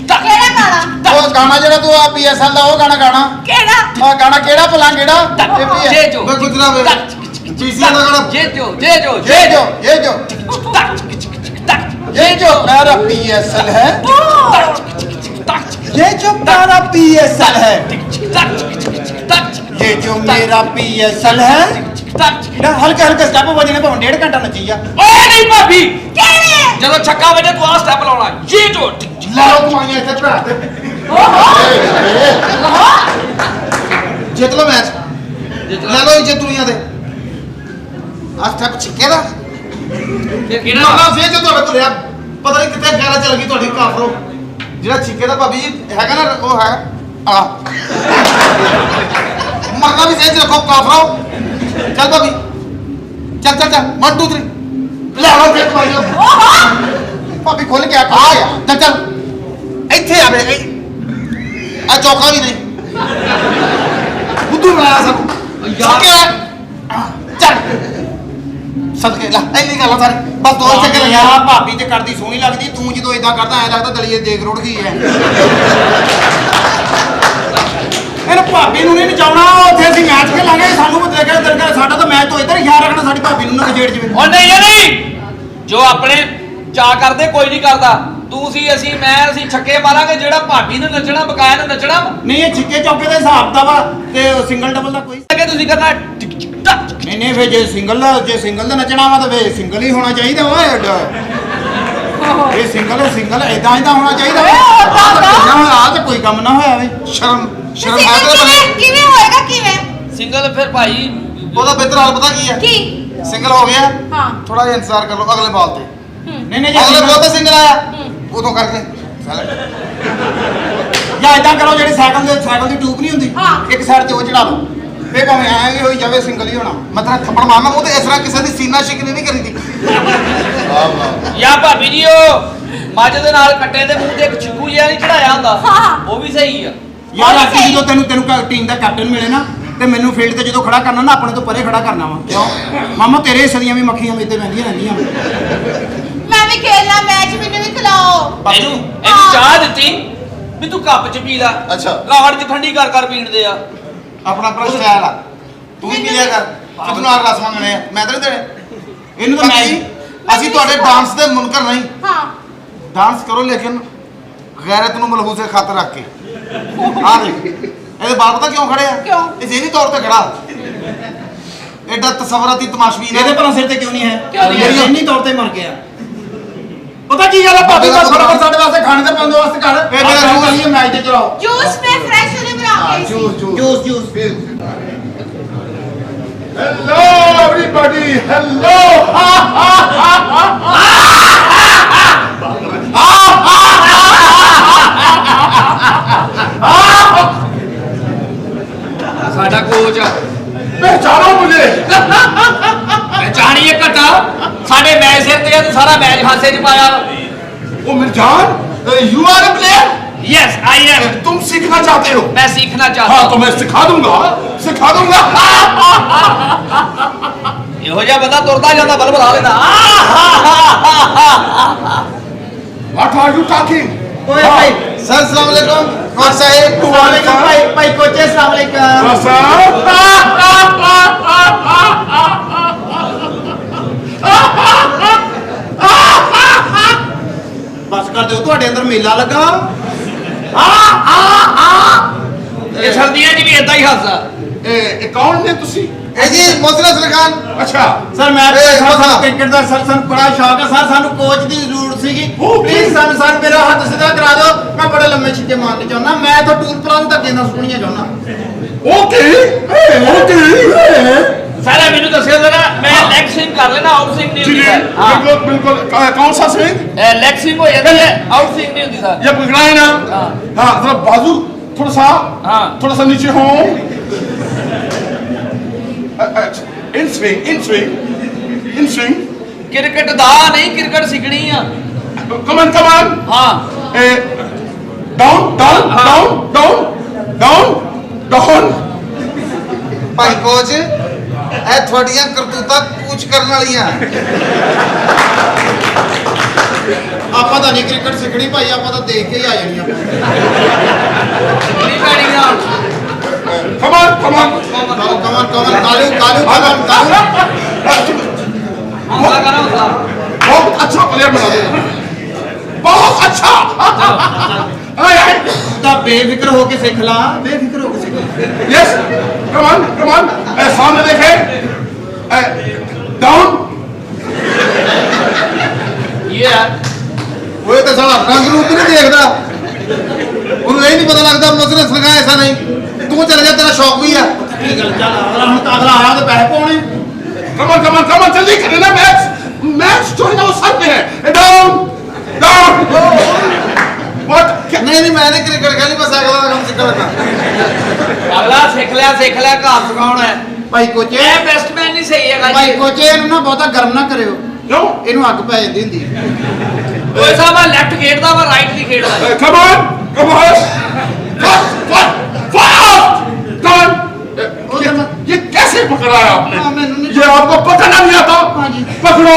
ਕਿਹੜਾ ਗਾਣਾ ਉਹ ਗਾਣਾ ਜਿਹੜਾ ਤੂੰ ਆ PSL ਦਾ ਉਹ ਗਾਣਾ ਗਾਣਾ ਕਿਹੜਾ ਆ ਗਾਣਾ ਕਿਹੜਾ ਭਲਾ ਕਿਹੜਾ ਇਹ ਵੀ ਹੈ। ਜੇ ਜੋ ਵੇ ਗੁਜਰਾ ਵੇ ਚੀਸੀ ਦਾ ਗਾਣਾ ਜੇ ਜੋ ये जो ये जो मेरा PSL है ये जो मेरा PSL है ये जो मेरा PSL है ना हल्के हल्के स्टेप बजने पर 1.5 घंटा नची जा ਓਏ ਨਹੀਂ ਭਾਬੀ, ਕਿਹੜੇ ਜਦੋਂ ਛੱਕਾ ਵੱਜੇ ਤੂੰ ਆ ਸਟੈਪ ਲਾਉਣਾ। ਜੇ ਜੋ ਲੈ ਲਓ ਕਮਾਈਆਂ ਇੱਥੇ ਭਰਾ ਤੇ ਜਿੱਤ ਲਓ ਮੈਚ ਲੈ ਲਓ ਇੱਜ਼ਤ ਦੁਨੀਆ ਦੇ ਆ ਸਟੈਪ ਛਿੱਕੇ ਦਾ ਫਿਰ ਕਿਹੜਾ ਨਾ ਫੇਰ ਜੇ ਤੁਹਾਡੇ ਕੋਲ ਰਿਹਾ ਪਤਾ ਨਹੀਂ ਕਿੱਥੇ ਖਿਆਲਾ ਚੱਲ ਗਈ ਤੁਹਾਡੀ ਕਾਫਰੋ ਜਿਹੜਾ ਛਿੱਕੇ ਦਾ ਭਾਬੀ ਜੀ ਹੈਗਾ ਨਾ ਉਹ ਹੈ ਆ ਮਰਨਾ ਵੀ ਸੇਜ ਰੱਖੋ ਕਾਫਰੋ ਚੱਲ ਭਾਬੀ ਚੱਲ ਚੱਲ ਚੱਲ 1 2 3 ਲੈ ਆਓ ਫੇਰ ਭਾਈ ਭਾਬੀ ਖੁੱਲ ਕੇ ਆ ਚੱਲ ਚੱਲ ਇੱਥੇ ਆਵੇ ਆ ਚੌਕਾ ਵੀ ਨਹੀਂ ਬੁੱਧੂ ਬਣਾਇਆ ਸਭ ਯਾਰ ਚੱਲ ਸਦਕੇ ਲਾ ਇੰਨੀ ਗੱਲ ਆ ਸਾਰੀ ਬਸ ਦੋ ਚੱਕੇ ਯਾਰ ਲਗਿਆ ਭਾਬੀ ਤੇ ਕਰਦੀ ਸੋਹਣੀ ਲੱਗਦੀ ਤੂੰ ਜਦੋਂ ਇਦਾਂ ਕਰਦਾ ਐ ਲੱਗਦਾ ਦਲੀਏ ਦੇਖ ਰੁੜ ਗਈ ਐ ਇਹਨੂੰ ਭਾਬੀ ਨੂੰ ਨਹੀਂ ਨਚਾਉਣਾ ਉੱਥੇ ਅਸੀਂ ਮੈਚ ਖੇਲਾਂਗੇ ਸਾਨੂੰ ਬਦਲੇ ਕੇ ਦਰਕਾਰ ਸਾਡਾ ਤਾਂ ਮੈਚ ਤੋਂ ਇੱਧਰ ਹੀ ਖਿਆਲ ਰੱਖਣਾ ਸਾਡੀ ਭਾਬੀ ਨੂੰ ਨਾ ਖੇਡ ਜਵੇ ਉਹ ਨਹੀਂ ਇਹ ਨਹੀਂ, ਜੋ ਆਪਣੇ ਚਾਹ ਕਰਦੇ ਕੋਈ ਨਹੀਂ ਕਰਦਾ। ਤੂੰ ਸੀ ਅਸੀਂ ਮੈਂ ਅਸੀਂ ਛੱਕੇ ਮਾਰਾਂਗੇ, ਜਿਹੜਾ ਭਾਬੀ ਨੇ ਨੱਚਣਾ ਬਕਾਇਆ ਨੇ ਨੱਚਣਾ। ਨਹੀਂ ਇਹ ਛਿੱਕੇ ਚੌਕੇ ਦੇ ਹਿਸਾਬ ਦਾ ਵਾ ਤੇ ਸਿੰਗਲ ਡਬਲ ਦਾ ਕੋਈ ਕਿ ਤੁਸੀਂ ਕਰਨਾ ਨਹੀਂ ਫੇ ਜੇ ਸਿੰਗਲ ਦਾ ਨੱਚਣਾ ਵਾ ਤਾਂ ਫੇ ਸਿੰਗਲ ਹੀ ਹੋਣਾ ਚਾਹੀਦਾ ਓਏ ਇਹ ਸਿੰਗਲ ਇਦਾਂ ਹੋਣਾ ਚਾਹੀਦਾ ਆ ਤਾਂ ਕੋਈ ਕੰਮ ਨਾ ਹੋਇਆ ਵੇ ਸ਼ਰਮ ਸ਼ਰਮ ਕਿਵੇਂ ਆਇਆ ਤੇ ਕਿਵੇਂ ਹੋਏਗਾ ਕਿਵੇਂ ਸਿੰਗਲ। ਫਿਰ ਭਾਈ ਉਹਦਾ ਬਿਹਤਰ ਹਾਲ ਪਤਾ ਕੀ ਹੈ ਕੀ ਸਿੰਗਲ ਹੋ ਗਿਆ ਹਾਂ ਥੋੜਾ ਜਿਹਾ ਇੰਤਜ਼ਾਰ ਕਰ ਲਓ ਅਗਲੇ ਬਾਲ ਤੇ ਨਹੀਂ ਅਗਲੇ ਬਾਲ ਤੇ ਸਿੰਗਲ ਆਇਆ ਉਦੋਂ ਕਰਕੇ ਜਾਂ ਇਦਾਂ ਕਰੋ ਜਿਹੜੀ ਸਾਈਕਲ ਦੀ ਟਿਊਬ ਨਹੀਂ ਹੁੰਦੀ ਹਾਂ। ਇੱਕ ਸਾਈਡ ਤੇ ਉਹ ਚੜਾ ਲਓ ਫੇ ਭਾਵੇਂ ਐਂ ਵੀ ਹੋਈ ਜਾਵੇ ਸਿੰਗਲ ਹੀ ਹੋਣਾ ਮੈਂ ਤੇਰਾ ਥੱਪੜ ਮਾਰਨਾ ਉਹ ਤੇ ਇਸ ਤਰ੍ਹਾਂ ਕਿਸੇ ਦੀ ਸੀਨਾ ਸ਼ਿਕਨੀ ਨਹੀਂ ਕਰੀਦੀ ਯਾ ਭਾਬੀ ਜੀ ਉਹ ਮੱਝ ਦੇ ਨਾਲ ਕੱਟੇ ਦੇ ਮੂੰਹ ਤੇ ਇੱਕ ਚਿੱਕੂ ਜਿਹਾ ਨਹੀਂ ਚੜਾਇਆ ਹੁੰਦਾ, ਹਾਂ। ਉਹ ਵੀ ਸਹੀ ਆ। ਯਾਰ ਅੱਜ ਜਦੋਂ ਤੈਨੂੰ ਟੀਮ ਦਾ ਕੈਪਟਨ ਮਿਲੇ ਨਾ ਤੇ ਮੈਨੂੰ ਫੀਲਡ ਤੇ ਜਦੋਂ ਖੜਾ ਕਰਨਾ ਨਾ ਆਪਣੇ ਤੋਂ ਪਰੇ ਖੜਾ ਕਰਨਾ ਵਾ ਕਿਉਂ ਮਾਮਾ ਤੇਰੇ ਹਿੱਸੇ ਦੀਆਂ ਵੀ ਮੱਖੀਆਂ ਮੇਤੇ ਬੈਂਦੀਆਂ ਰਹਿੰਦੀਆਂ ਮੈਂ ਵੀ ਖੇਲਣਾ ਮੈਚ ਮੈਨੂੰ ਵੀ ਖਿਲਾਓ ਇਹਨੂੰ ਚਾਹ ਦਿੱਤੀ ਵੀ ਤੂੰ ਕੱਪ ਚ ਪੀ ਲੈ। ਅੱਛਾ। ਕਾਹੜ ਚ ਠੰਡੀ ਕਰ ਪੀਣਦੇ ਆ। ਆਪਣਾ ਆਪਣਾ ਸਟਾਈਲ ਆ ਤੂੰ ਵੀ ਪੀ ਲਿਆ ਕਰ ਤੂੰ ਨਾਲ ਰਸ ਮੰਗਣੇ ਆ ਮੈਂ ਤਾਂ ਨਹੀਂ ਦੇਣੇ ਇਹਨੂੰ ਤਾਂ ਮੈਂ ਅਸੀਂ ਤੁਹਾਡੇ ਡਾਂਸ ਦੇ ਮੁਨਕਰ ਨਹੀਂ ਹਾਂ डांस करो लेकिन गैरत ਨੂੰ ਮਲਹੂਸੇ ਖਾਤਰ ਰੱਖ ਕੇ ਆ ਦੇਖ ਇਹਦੇ ਬਾਲ ਪਤਾ ਕਿਉਂ ਖੜੇ ਆ ਕਿਉਂ? ਇਹ ਜ਼ਹਿਨੀ ਤੌਰ ਤੇ ਖੜਾ ਐਡਾ ਤਸਵਰਾਤੀ ਤਮਾਸ਼ਬੀਨ ਇਹਦੇ ਪਰ ਸਿਰ ਤੇ ਕਿਉਂ ਨਹੀਂ ਹੈ ਕਿਉਂ ਨਹੀਂ ਹੈ? ਇੰਨੀ ਤੌਰ ਤੇ ਮਰ ਗਿਆ ਪਤਾ ਕੀ ਗੱਲ ਆ ਭਾਬੀ ਦਾ ਥੋੜਾ ਸਾਡੇ ਵਾਸਤੇ ਖਾਣੇ ਦਾ ਬੰਦੋਬਸਤ ਕਰ ਇਹ ਮੇਰਾ ਜੂਸ ਇਹ ਮੈਚ ਤੇ ਚਲਾਓ ਜੂਸ ਮੈਂ ਫਰੈਸ਼ ਉਹਨੇ ਬਣਾ ਕੇ ਸੀ ਜੂਸ Hello, everybody. Hello. ਸਾਡਾ ਕੋਚ पहचानो मुझे. ਪਹਿਚਾਣੀਏ ਘਟਾ ਸਾਡੇ ਮੈਚ ਸਿਰ ਤੇ ਆ, ਤੂੰ ਸਾਰਾ ਮੈਚ ਹਾਸੇ ਚ ਪਾਇਆ। ओ Mirjan, you are a player. Yes I am. तुम सीखना चाहते हो? ਮੈਂ ਸਿੱਖਣਾ हाँ, ਚਾਹਤਾ तो मैं सिखा दूंगा. ਇਹੋ ਜਿਹਾ ਬੰਦਾ ਤੁਰਦਾ ਜਾਂਦਾ ਬਲਬਲਾ ਲੈਂਦਾ। What are you talking? ਓਏ ਭਾਈ सर अस्सलाम वालेकुम कौन सा है ਵਾਲੇਕੁਮ ਭਾਈ ਕੋਚੇ अस्सलाम वालेकुम ਬਸ ਕਰ ਦਿਓ ਤੁਹਾਡੇ ਅੰਦਰ ਮੇਲਾ ਲੱਗਾ ਇਹ ਸਰਦੀਆਂ 'ਚ ਵੀ ਏਦਾਂ ਹੀ ਹੱਸਦਾ। ਇਹ ਕੌਣ ਨੇ ਤੁਸੀਂ ਇਹ ਜੀ ਮੋਹਸਿਨ ਹਸਨ ਖਾਨ। ਅੱਛਾ ਸਰ ਮੈਂ ਇਹ ਮਸਾ। ਸਾਨੂੰ ਕ੍ਰਿਕਟ ਦਾ ਸਰ ਸਾਨੂੰ ਬੜਾ ਸ਼ੌਕ ਹੈ ਸਰ ਸਾਨੂੰ ਕੋਚ ਦੀ ਜ਼ਰੂਰਤ ਸੀਗੀ ਪਲੀਜ਼ ਸਾਨੂੰ ਸਰ ਮੇਰਾ ਹੱਥ ਸਿੱਧਾ ਕਰਾ ਦਿਓ ਮੈਂ ਬੜੇ ਲੰਮੇ ਛਿੱਕੇ ਮਾਰਨੇ ਚਾਹੁੰਦਾ ਮੈਂ ਤਾਂ ਟੂਰ ਪਲਾਨ ਤੱਕ ਗੇਂਦਾਂ ਸੁਣੀਆਂ ਚਾਹੁੰਦਾ ਓਕੇ ਸਾਰਾ ਮੈਨੂੰ ਦੱਸਿਓ ਜ਼ਰਾ ਮੈਂ ਲੈਗ ਸਵਿੰਗ ਕਰ ਲੈਣਾ ਆਊਟ ਸਵਿੰਗ ਨਹੀਂ जी ਹੁੰਦੀ जी ਸਰ ਹਾਂ बिल्कुल बिल्कुल कौन सा स्विंग ਲੈਗ सविंग हो जाती है आउट स्विंग नहीं होती सर ये पकड़ा है ना हाँ। हाँ जरा बाजू हाँ। थोड़ा सा नीचे हो इन स्विंग क्रिकेट दा नहीं क्रिकेट सीखनी है कमान हाँ डाउन डाउन हाँ। डाउन डाउन डाउन डाउन ਭਾਈ ਕੋਚ ਇਹ ਤੁਹਾਡੀਆਂ ਕਰਤੂਤਾਂ ਕੂਚ ਕਰਨ ਵਾਲੀਆਂ। ਆਪਾਂ ਤਾਂ ਨਹੀਂ ਕ੍ਰਿਕਟ ਸਿੱਖਣੀ ਭਾਈ ਆਪਾਂ ਤਾਂ ਦੇਖ ਕੇ ਹੀ ਆ ਜਾਣੀਆਂ नहीं बैठी ना कमान ਕਮਨ ਕਾਲੂ हौसला करो हौसला बहुत अच्छा प्लेयर बना दे बहुत अच्छा ਤਾਂ ਬੇਫਿਕਰ ਹੋ ਕੇ ਸਿੱਖ ਲਾ ਬੇਫਿਕਰ ਹੋ ਕੇ ਸਿੱਖ ਲਾ यस कमान सामने देखे डाउन ये है ਉਹ ਤਾਂ ਸਾਲਾ ਰੰਗ ਰੂਪ ਨਹੀਂ ਦੇਖਦਾ ਉਹਨੂੰ ਇਹ ਨਹੀਂ ਪਤਾ ਲੱਗਦਾ ਮੋਹਸਿਨ ਹਸਨ ਖਾਨ ਐਸਾ ਨਹੀਂ ਤੂੰ ਚੱਲ ਜਾ ਤੇਰਾ ਸ਼ੌਕ ਵੀ ਆ। ਕੀ ਗੱਲ ਚੱਲ ਅਗਲਾ ਹੁਣ ਤਾਂ ਅਗਲਾ ਆਇਆ ਤੇ ਪੈਸੇ ਪਾਉਣੇ कमान जल्दी करें ना मैच जो है ना वो सर पे है डाउन व्हाट ਨਹੀਂ ਮੈਂ ਨਹੀਂ ਕ੍ਰਿਕਟ ਖੇਲੀ ਬਸ ਅਗਲਾ ਦਾ ਕੰਮ ਸਿੱਖ ਲੈਣਾ। अगला सीख लिया घर सिखाना है ਭਾਈ ਕੋਚੇ ये बैट्समैन नहीं सही है ਭਾਈ ਕੋਚੇ ਇਹਨੂੰ ਨਾ ਬਹੁਤਾ ਗਰਮ ਨਾ ਕਰਿਓ क्यों ਇਹਨੂੰ ਅੱਗ ਪੈ ਜਾਂਦੀ ਹੁੰਦੀ ਹੈ कोई सा मैं लेफ्ट खेलता मैं राइट नहीं खेलता कमान फास्ट ये कैसे पकड़ा है आपने हाँ, मैंने नहीं- ये आपको पकड़ना नहीं आता हाँ जी। पकड़ो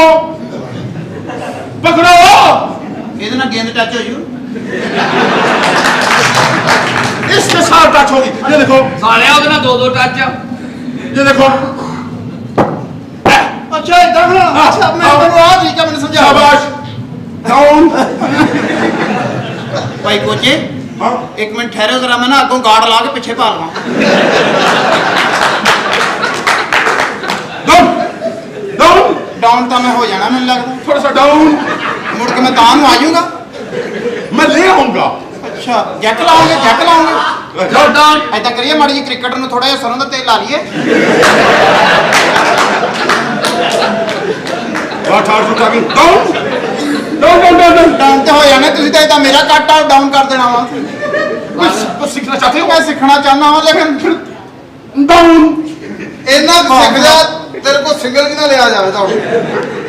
ਇਹਦੇ ਨਾਲ ਗੇਂਦ ਟੱਚ ਹੋ ਜੂ इसके साथ टच होगी ये देखो सारे ਉਹਦੇ ਨਾਲ ਦੋ ਟੱਚ ये देखो ਅੱਛਾ ਇਦਾਂ हाँ, ਅੱਛਾ ਮੈਂ हाँ। ਤੁਹਾਨੂੰ ਆਹ ਤਰੀਕਾ ਮੈਨੂੰ ਸਮਝਾ शाबाश डाउन ਭਾਈ ਕੋਚੇ हाँ ਇੱਕ ਮਿੰਟ ਠਹਿਰੋ ਜ਼ਰਾ ਮੈਂ ਨਾ ਅੱਗੋਂ ਗਾਰਡ ਲਾ ਕੇ ਪਿੱਛੇ ਪਾ ਲਵਾਂ डाउन डाउन ਡਾਊਨ ਤਾਂ ਮੈਂ ਹੋ ਜਾਣਾ ਮੈਨੂੰ ਲੱਗਦਾ थोड़ा सा डाउन ਮੁੜ ਕੇ ਮੈਂ ਤਾਂ ਨੂੰ ਆ ਜਾਊਂਗਾ मैं ले आऊंगा ਅੱਛਾ ਜੈਕ ਲਾਉਂਗੇ डाउन ਐਦਾਂ ਕਰੀਏ ਮਾੜੀ ਜੀ ਕ੍ਰਿਕਟ ਨੂੰ ਥੋੜਾ ਜਿਹਾ ਸਰੋਂ ਦਾ ਤੇਲ ਲਾ ਲਈਏ What are you talking? Down! Down! Down ਤੇ ਹੋ ਜਾਣਾ ਤੁਸੀਂ ਤਾਂ ਇਦਾਂ ਮੇਰਾ ਕੱਟ ਆਊਟ ਡਾਊਨ ਕਰ ਦੇਣਾ ਵਾ कुछ सीखना चाहते हो? ਮੈਂ ਸਿੱਖਣਾ ਚਾਹੁੰਦਾ ਹਾਂ ਲੇਕਿਨ Down! ਇੰਨਾ ਕੁ ਸਿੱਖ ਜਾ ਤੇਰੇ ਕੋਲ ਸਿੰਗਲ ਵੀ ਨਾ ਲਿਆ ਜਾਵੇ ਤਾਂ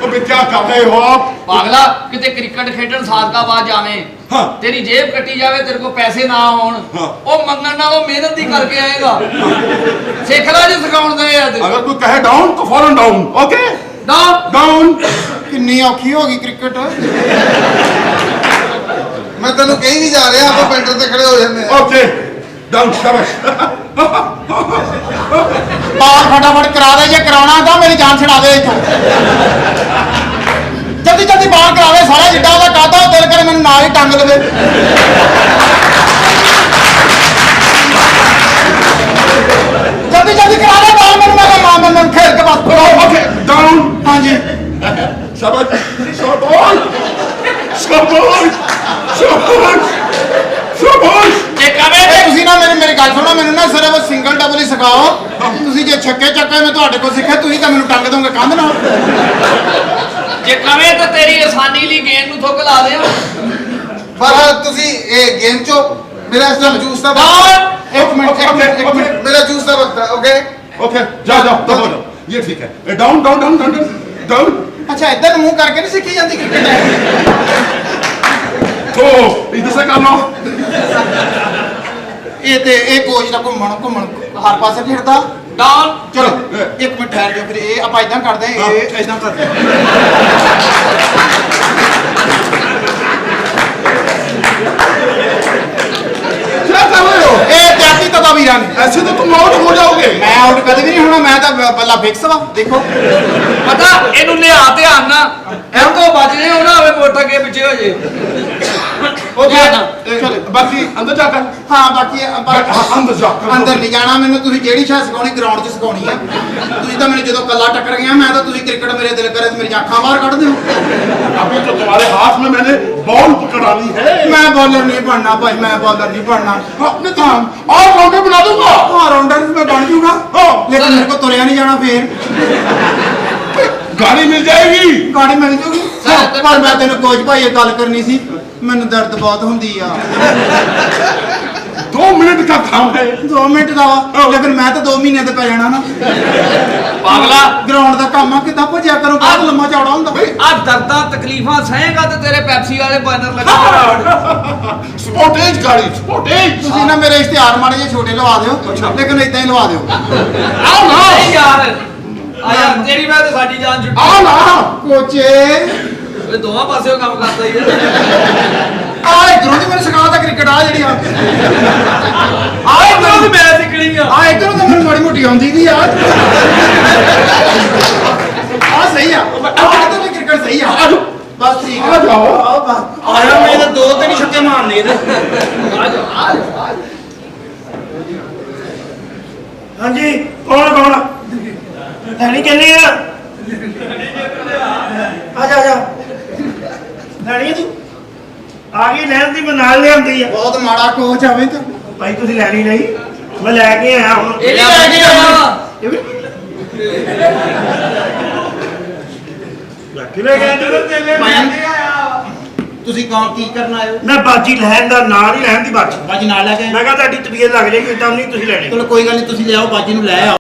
अबे क्या कर रहे हो आप? ਪਾਗਲਾ ਕਿਤੇ ਕ੍ਰਿਕਟ ਖੇਡਣ ਸਾਦਕਾਬਾਦ ਜਾਵੇਂ ਹਾਂ। ਤੇਰੀ ਜੇਬ ਕੱਟੀ ਜਾਵੇ ਤੇਰੇ ਕੋਲ ਪੈਸੇ ਨਾ ਹੋਣ ਹਾਂ। ਉਹ ਮੰਗਣ ਨਾਲੋਂ ਮਿਹਨਤ ਹੀ ਕਰਕੇ ਆਏਗਾ ਸਿੱਖ ਲੈ ਜੇ ਸਿਖਾਉਣ ਦੇ ਆ ਤੇ अगर कोई कहे डाउन तो फौरन डाउन ओके ਡਾਊਨ डाउन ਕਿੰਨੀ ਔਖੀ ਹੋ ਗਈ ਕ੍ਰਿਕਟ ਮੈਂ ਤੈਨੂੰ ਕਹੀ ਵੀ ਜਾ ਰਿਹਾ ਆਪਾਂ ਪੈਂਟਰ ਤੇ ਖੜੇ ਹੋ ਜਾਂਦੇ ਆ। ओके डाउन शाबाश ਬਾਲ ਫਟਾਫਟ ਕਰਾ ਦੇ ਜੇ ਕਰਾਉਣਾ ਤਾਂ ਮੇਰੀ ਜਾਨ ਛਡਾ ਦੇ ਇੱਥੋਂ ਜਲਦੀ ਬਾਲ ਕਰਾਵੇ ਸਾਰਾ ਜਿੱਡਾ ਉਹਦਾ ਕਾਦਾ ਉਹ ਤੇਰੇ ਕਰ ਮੈਨੂੰ ਨਾਲ ਹੀ ਟੰਗ ਲਵੇ ਜਲਦੀ ਕਰਾ ਦੇ ਬਾਲ ਮੈਨੂੰ ਖੇਡ ਕੇ ਬਸ ओके डाउन ਹਾਂਜੀ शाबाश शाबाश ਇਹ ਕਵੇ ਇਹ ਤੁਸੀਂ ਨਾ ਮੇਰੀ ਗੱਲ ਸੁਣੋ ਮੈਨੂੰ ਨਾ ਸਿਰਫ ਸਿੰਗਲ ਡਬਲ ਹੀ ਸਿਖਾਓ ਤੁਸੀਂ ਜੇ ਛੱਕੇ ਚੱਕੇ ਮੈਂ ਤੁਹਾਡੇ ਕੋਲ ਸਿੱਖਿਆ ਤੁਸੀਂ ਤਾਂ ਮੈਨੂੰ ਟੰਗ ਦੋਗੇ ਕੰਧ ਨਾਲ ਜੇ ਕਵੇ ਤਾਂ ਤੇਰੀ ਆਸਾਨੀ ਲਈ ਗੇਂਦ ਨੂੰ ਥੁੱਕ ਲਾ ਦੇ ਪਰ ਤੁਸੀਂ ਇਹ ਗੇਮ ਚੋਂ ਮੇਰਾ ਇਸ ਟਾਈਮ ਜੂਸ ਦਾ ਵਕਤ ਇੱਕ ਮਿੰਟ ਮੇਰਾ ਜੂਸ ਦਾ ਵਕਤ ਹੈ ਓਕੇ ओके जाओ दबो ये ठीक है down down down down down ਅੱਛਾ ਇੱਧਰ ਮੂੰਹ ਕਰਕੇ ਨਹੀਂ ਸਿੱਖੀ ਜਾਂਦੀ ਕ੍ਰਿਕਟ तो इधर से कर लो ਇਹ ਕੋਚ ਦਾ ਘੁੰਮਣ ਹਰ ਪਾਸੇ ਫਿਰਦਾ ਡਾਊਨ ਚਲੋ ਇੱਕ ਮਿੰਟ ਠਹਿਰ ਜਾਓ ਫਿਰ ਇਹ ਆਪਾਂ ਇਦਾਂ ਕਰਦੇ ਹਾਂ ਇਹ ਇਦਾਂ ਕਰਦੇ क्या कर रहे हो ਇਹ ਕਰਤੀ ਤਦਾ ਵੀਰਾਂ ਨੇ। ऐसे तो तुम आउट हो जाओगे। ਮੈਂ ਆਊਟ ਕਦੇ ਵੀ ਨਹੀਂ ਹੋਣਾ, ਮੈਂ ਤਾਂ ਬੱਲਾ ਫਿਕਸ ਵਾ। ਦੇਖੋ ਪਤਾ ਇਹਨੂੰ ਲਿਆ ਧਿਆਨ ਨਾ ਇਹ ਤੋਂ ਬਚ ਜੇ ਉਹਨਾਂ ਹੋਵੇ ਮੋਟਾ ਕੇ ਪਿੱਛੇ ਹੋ ਜੇ ਉਹ ਧਿਆਨ ਨਾਲ। बाकी अंदर जाकर ਹਾਂ ਬਾਕੀ अंदर जाकर ਅੰਦਰ ਨਹੀਂ ਜਾਣਾ ਮੈਨੂੰ। ਤੁਸੀਂ ਜਿਹੜੀ ਸ਼ਾਇਦ ਸਿਖਾਉਣੀ ਗਰਾਊਂਡ 'ਚ ਸਿਖਾਉਣੀ ਆ। ਤੁਸੀਂ ਤਾਂ ਮੈਨੂੰ ਜਦੋਂ ਕੱਲਾ ਟੱਕਰ ਗਿਆ ਮੈਂ ਤਾਂ ਤੁਸੀਂ ਕ੍ਰਿਕਟ ਮੇਰੇ ਦਿਲ ਕਰੇ ਤੇ ਮੇਰੀਆਂ ਅੱਖਾਂ ਬਾਹਰ ਕੱਢ ਦਿਓ। अभी तो तुम्हारे हाथ में मैंने बॉल पकड़ा ली है। ਮੈਂ ਬॉलर ਨਹੀਂ ਬਣਨਾ ਭਾਈ, ਮੈਂ ਬॉलर नहीं ਬਣਨਾ। अपने काम और राउंडर बना दूंगा। ਹਾਂ ਰਾਉਂਡਰ ਮੈਂ ਬਣ ਜੂਗਾ ਲੇਕਿਨ ਮੇਰੇ ਕੋ ਤੁਰਿਆ ਨਹੀਂ ਜਾਣਾ। ਫੇਰ गाड़ी मिल जाएगी। ਗਾੜੀ ਮਿਲ ਜੂਗੀ। ਪਰ ਮੈਂ ਤੈਨੂੰ ਕੋਚ ਭਾਈ ਇਹ ਗੱਲ ਕਰਨੀ ਸੀ, ਮੈਨੂੰ ਦਰਦ ਬਹੁਤ ਹੁੰਦੀ ਆ। 2 मिनट का काम है। 2 ਮਿੰਟ ਦਾ ਵਾ ਲੇਕਿਨ ਮੈਂ ਤਾਂ 2 ਮਹੀਨੇ ਤੇ ਪੈ ਜਾਣਾ ਨਾ। ਪਾਗਲਾ ਗਰਾਊਂਡ ਦਾ ਕੰਮ ਆ, ਕਿੱਦਾਂ ਭੱਜਿਆ ਕਰੂੰ, ਬਹੁਤ ਲੰਮਾ ਚੌੜਾ ਹੁੰਦਾ। ਆ ਦਰਦਾਂ ਤਕਲੀਫਾਂ ਸਹੇਗਾ ਤੇ ਤੇਰੇ ਪੈਪਸੀ ਵਾਲੇ ਬਾਨਰ ਲੱਗਾ स्पोर्टेज गाड़ी स्पोर्टेज। ਤੁਸੀਂ ਨਾ ਮੇਰੇ ਇਸ਼ਤਿਹਾਰ ਮਾੜੇ ਜਿਹੇ ਛੋਟੇ ਲਵਾ ਦਿਓ ਲੇਕਿਨ ਇਦਾਂ ਹੀ ਲਵਾ ਦਿਓ। आओ ना ਨਹੀਂ ਯਾਰ ਆ ਯਾਰ ਤੇਰੀ ਮੈਂ ਤੇ ਸਾਡੀ ਜਾਨ ਛੁੱਟੀ आओ ना। ਕੋਚੇ ਇਹ ਦੋਵਾਂ ਪਾਸਿਓਂ ਕੰਮ ਕਰਦਾ ਹੀ ਆ ਆ ਇਧਰੋਂ ਦੀ ਮੈਨੂੰ ਸਿਖਾਤਾ ਕ੍ਰਿਕਟ ਆ ਜਿਹੜੀ ਆ ਇਧਰੋਂ ਦੀ ਮੈਂ ਸਿੱਖਣੀ ਆ ਇਧਰੋਂ ਤਾਂ ਮੈਨੂੰ ਮਾੜੀ ਮੋਟੀ ਆਉਂਦੀ ਦੀ ਆ। ਆ ਸਹੀ ਆ ਇਧਰ ਦੀ ਕ੍ਰਿਕਟ ਸਹੀ ਆ। ਬਸ ਠੀਕ ਆ ਜਾਓ। ਆਓ ਬਸ ਆਇਆ ਮੈਂ ਤਾਂ 2-3 ਛੱਕੇ ਮਾਰਨੇ ਇਹਦੇ। ਹਾਂਜੀ ਕੌਣ ਲੈਣੀ ਕਿੰਨੀ ਆ ਆ ਜਾ ਲੈਣੀ ਆ ਤੂੰ ਆ ਗਈ ਲੈਣ ਦੀ ਮੈਂ ਨਾਲ ਲਿਆਂਦੀ ਆ ਬਹੁਤ ਮਾੜਾ ਕੋਚ ਆਵੇ ਤਾਂ ਭਾਈ ਤੁਸੀਂ ਲੈਣੀ ਨਹੀਂ ਮੈਂ ਲੈ ਕੇ ਆਇਆ ਹੁਣ ਇਹ ਲੈ ਕੇ ਆਇਆ ਕਿਵੇਂ ਕਹਿੰਦੇ ਤੁਸੀਂ ਕੌਣ ਕੀ ਕਰਨ ਆਏ ਹੋ? ਮੈਂ ਬਾਜੀ ਲੈਣ ਦਾ ਨਾਲ ਹੀ ਲੈਣ ਦੀ ਬਾਜੀ ਬਾਜੀ ਨਾਲ ਲੈ ਕੇ ਆਏ? ਮੈਂ ਕਿਹਾ ਤੁਹਾਡੀ ਤਬੀਅਤ ਲੱਗ ਜਾਏਗੀ ਤਾਂ ਨਹੀਂ ਤੁਸੀਂ ਲੈਣੀ ਚਲੋ ਕੋਈ ਗੱਲ ਨਹੀਂ, ਤੁਸੀਂ ਲਿਆਓ ਬਾਜੀ ਨੂੰ ਲੈ ਆਓ।